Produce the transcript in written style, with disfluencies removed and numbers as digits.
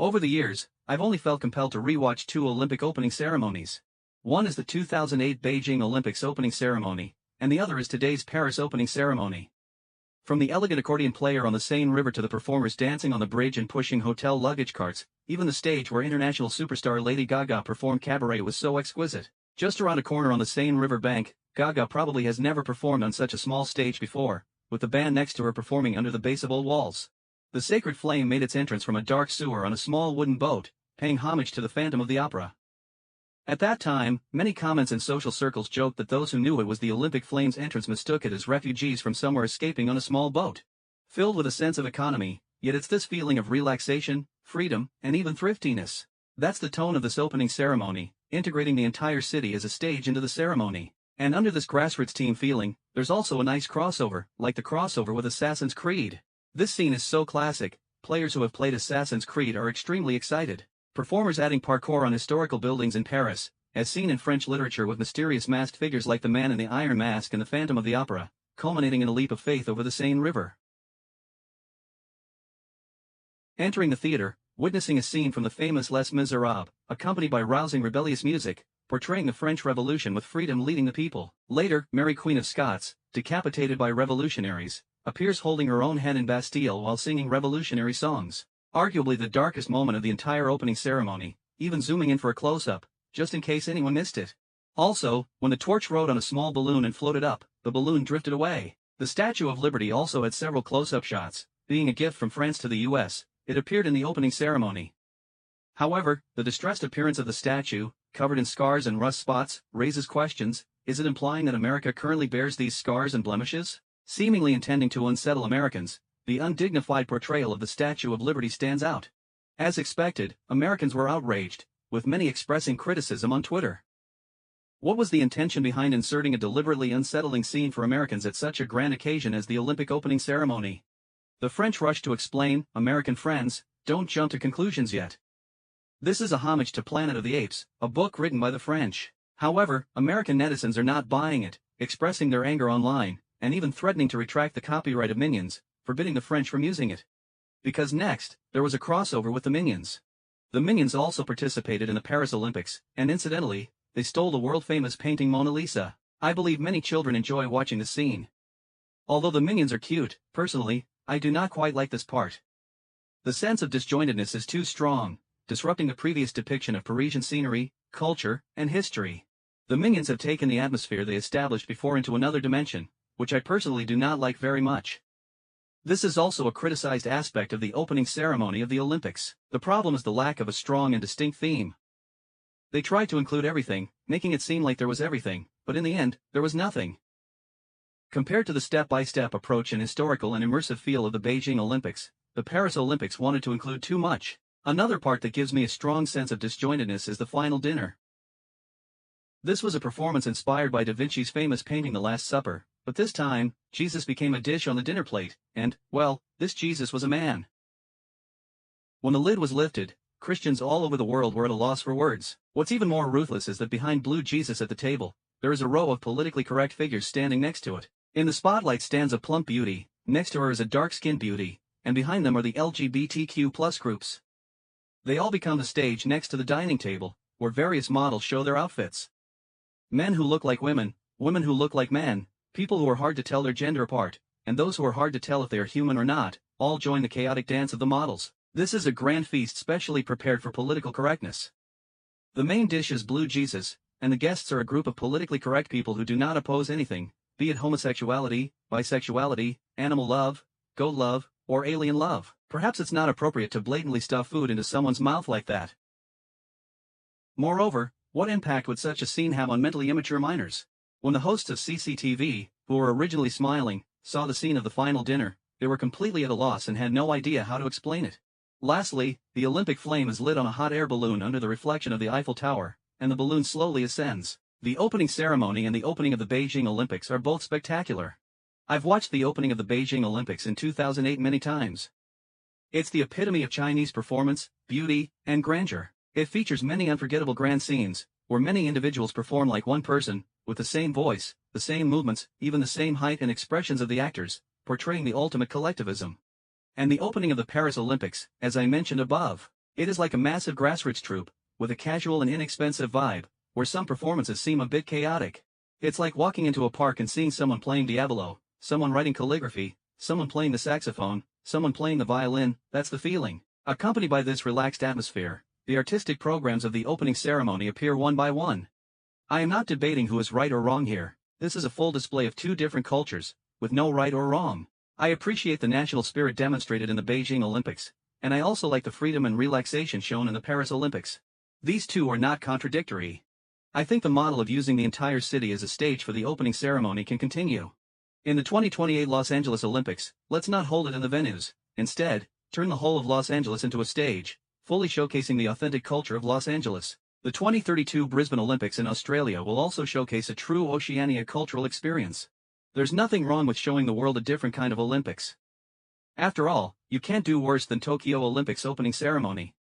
Over the years, I've only felt compelled to rewatch two Olympic opening ceremonies. One is the 2008 Beijing Olympics opening ceremony, and the other is today's Paris opening ceremony. From the elegant accordion player on the Seine River to the performers dancing on the bridge and pushing hotel luggage carts, even the stage where international superstar Lady Gaga performed Cabaret was so exquisite. Just around a corner on the Seine River bank, Gaga probably has never performed on such a small stage before, with the band next to her performing under the base of old walls. The sacred flame made its entrance from a dark sewer on a small wooden boat, paying homage to the Phantom of the Opera. At that time, many comments in social circles joked that those who knew it was the Olympic Flames entrance mistook it as refugees from somewhere escaping on a small boat. Filled with a sense of economy, yet it's this feeling of relaxation, freedom, and even thriftiness. That's the tone of this opening ceremony, integrating the entire city as a stage into the ceremony. And under this grassroots team feeling, there's also a nice crossover, like the crossover with Assassin's Creed. This scene is so classic, players who have played Assassin's Creed are extremely excited. Performers adding parkour on historical buildings in Paris, as seen in French literature with mysterious masked figures like the Man in the Iron Mask and the Phantom of the Opera, culminating in a leap of faith over the Seine River. Entering the theater, witnessing a scene from the famous Les Miserables, accompanied by rousing rebellious music, portraying the French Revolution with freedom leading the people. Later, Mary Queen of Scots, decapitated by revolutionaries, appears holding her own head in Bastille while singing revolutionary songs. Arguably the darkest moment of the entire opening ceremony, even zooming in for a close-up, just in case anyone missed it. Also, when the torch rode on a small balloon and floated up, the balloon drifted away. The Statue of Liberty also had several close-up shots, being a gift from France to the US, it appeared in the opening ceremony. However, the distressed appearance of the statue, covered in scars and rust spots, raises questions. Is it implying that America currently bears these scars and blemishes? Seemingly intending to unsettle Americans, the undignified portrayal of the Statue of Liberty stands out. As expected, Americans were outraged, with many expressing criticism on Twitter. What was the intention behind inserting a deliberately unsettling scene for Americans at such a grand occasion as the Olympic opening ceremony? The French rushed to explain, American friends, don't jump to conclusions yet. This is a homage to Planet of the Apes, a book written by the French. However, American netizens are not buying it, expressing their anger online, and even threatening to retract the copyright of Minions, forbidding the French from using it. Because next, there was a crossover with the Minions. The Minions also participated in the Paris Olympics, and incidentally, they stole the world-famous painting Mona Lisa. I believe many children enjoy watching the scene. Although the Minions are cute, personally, I do not quite like this part. The sense of disjointedness is too strong, disrupting the previous depiction of Parisian scenery, culture, and history. The Minions have taken the atmosphere they established before into another dimension, which I personally do not like very much. This is also a criticized aspect of the opening ceremony of the Olympics. The problem is the lack of a strong and distinct theme. They tried to include everything, making it seem like there was everything, but in the end, there was nothing. Compared to the step-by-step approach and historical and immersive feel of the Beijing Olympics, the Paris Olympics wanted to include too much. Another part that gives me a strong sense of disjointedness is the final dinner. This was a performance inspired by Da Vinci's famous painting The Last Supper, but this time, Jesus became a dish on the dinner plate, and, well, this Jesus was a man. When the lid was lifted, Christians all over the world were at a loss for words. What's even more ruthless is that behind blue Jesus at the table, there is a row of politically correct figures standing next to it. In the spotlight stands a plump beauty, next to her is a dark-skinned beauty, and behind them are the LGBTQ+ groups. They all become the stage next to the dining table, where various models show their outfits. Men who look like women, women who look like men, people who are hard to tell their gender apart, and those who are hard to tell if they are human or not, all join the chaotic dance of the models. This is a grand feast specially prepared for political correctness. The main dish is blue Jesus, and the guests are a group of politically correct people who do not oppose anything, be it homosexuality, bisexuality, animal love, goat love, or alien love. Perhaps it's not appropriate to blatantly stuff food into someone's mouth like that. Moreover, what impact would such a scene have on mentally immature minors? When the hosts of CCTV, who were originally smiling, saw the scene of the final dinner, they were completely at a loss and had no idea how to explain it. Lastly, the Olympic flame is lit on a hot air balloon under the reflection of the Eiffel Tower, and the balloon slowly ascends. The opening ceremony and the opening of the Beijing Olympics are both spectacular. I've watched the opening of the Beijing Olympics in 2008 many times. It's the epitome of Chinese performance, beauty, and grandeur. It features many unforgettable grand scenes, where many individuals perform like one person, with the same voice, the same movements, even the same height and expressions of the actors, portraying the ultimate collectivism. And the opening of the Paris Olympics, as I mentioned above. It is like a massive grassroots troupe, with a casual and inexpensive vibe, where some performances seem a bit chaotic. It's like walking into a park and seeing someone playing Diabolo, someone writing calligraphy, someone playing the saxophone, someone playing the violin. That's the feeling. Accompanied by this relaxed atmosphere, the artistic programs of the opening ceremony appear one by one. I am not debating who is right or wrong here. This is a full display of two different cultures, with no right or wrong. I appreciate the national spirit demonstrated in the Beijing Olympics, and I also like the freedom and relaxation shown in the Paris Olympics. These two are not contradictory. I think the model of using the entire city as a stage for the opening ceremony can continue. In the 2028 Los Angeles Olympics, let's not hold it in the venues. Instead, turn the whole of Los Angeles into a stage, fully showcasing the authentic culture of Los Angeles. The 2032 Brisbane Olympics in Australia will also showcase a true Oceania cultural experience. There's nothing wrong with showing the world a different kind of Olympics. After all, you can't do worse than Tokyo Olympics opening ceremony.